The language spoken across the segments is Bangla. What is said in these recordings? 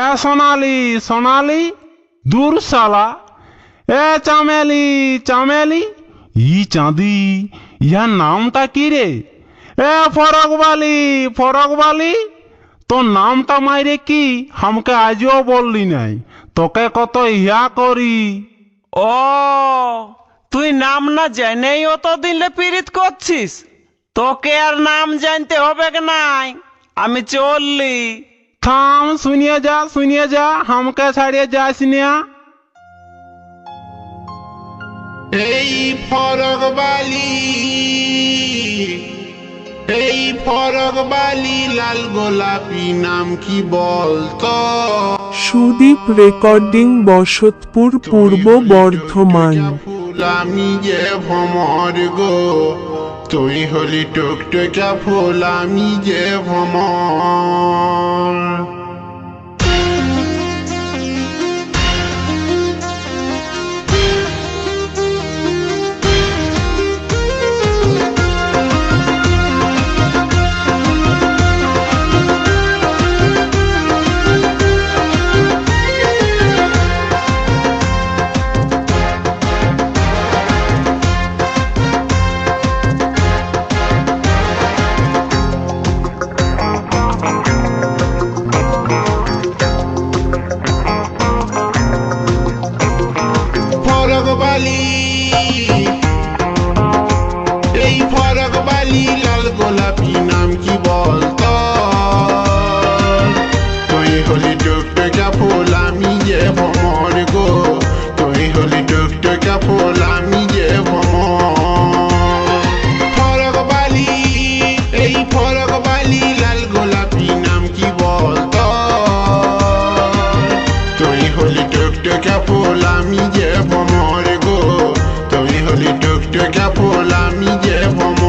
এ সোনালি সোনালি, দূর শালা। এ চামেলি চামেলি, ই চাঁদি, ইহার নামটা কি রে? এ ফরকবালি ফরকবালি, তোর নামটা মাইরে কি আমাকে আজও বললি নাই? তোকে কত ইয়া করি। ও, তুই নাম না জেনেই অতদিন পীড়িত করছিস? তোকে আর নাম জানতে হবে নাই, আমি চললি। থাম, শুনিয়ে যা, আমাকে ছাড়িয়ে যাস না। এই ফরকবালি, এই ফরকবালি লাল গোলাপি নাম কি বলতো? সুদীপ রেকর্ডিং, বসতপুর, পূর্ব বর্ধমান। ফুল আমি যে ভ্রমর গো, তুই হলি টুকটুকা ফুল আমি যে ভ্রমর। ফরকবালি, এই ফরকবালি লাল গোলাপি নাম কি বলতো? তুই হলি টুকটুকা ফুল আমি যে ভ্রমর গো, তুই হলি টুকটুকা ফুল আমি যে ভ্রমর। ফরকবালি, এই ফরকবালি লাল গোলাপি নাম কি বলতো? তুই হলি টুকটুকা ফুল আমি যে ভ্রমর গো, তুই হলি টুকটুকা ফুল আমি যে ভ্রমর।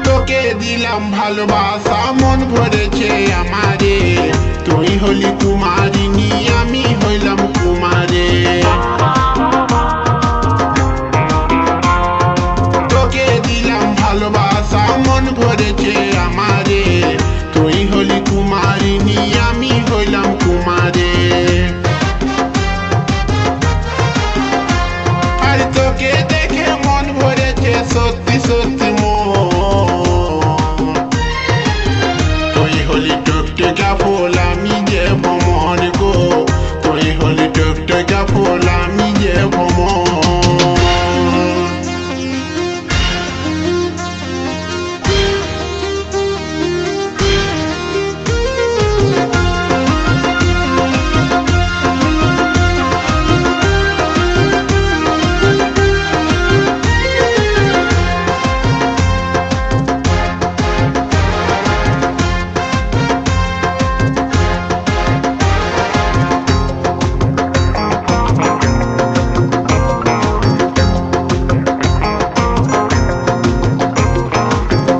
তোকে দিলাম ভালোবাসা, মন ভরেছে আমারে, তুই হলি কুমারিনী আমি হইলাম কুমারে। তোকে দিলাম ভালোবাসা, মন ভরেছে আমারে, তুই হলি কুমারিনী আমি হইলাম কুমারে। আর তোকে দেখে মন ভরেছে সত্যি সত্যি মন, তুই হলি টুকটুকা ফুল আমি যে ভ্রমর গো, তুই হলি টুকটুকা ফুল আমি যে ভ্রমর।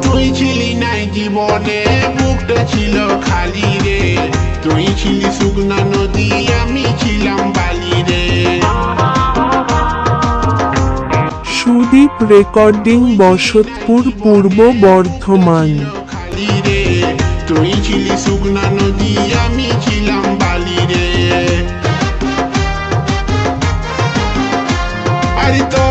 তুই ছিলি নাই জীবনে, বুকটা ছিল খালি রে, তুই ছিলি শুকনা নদী আমি ছিলাম বালি রে। সুদীপ রেকর্ডিং, বসতপুর, পূর্ব বর্ধমান। খালি রে, তুই ছিলি শুকনা নদী আমি ছিলাম বালি রে। আরে তো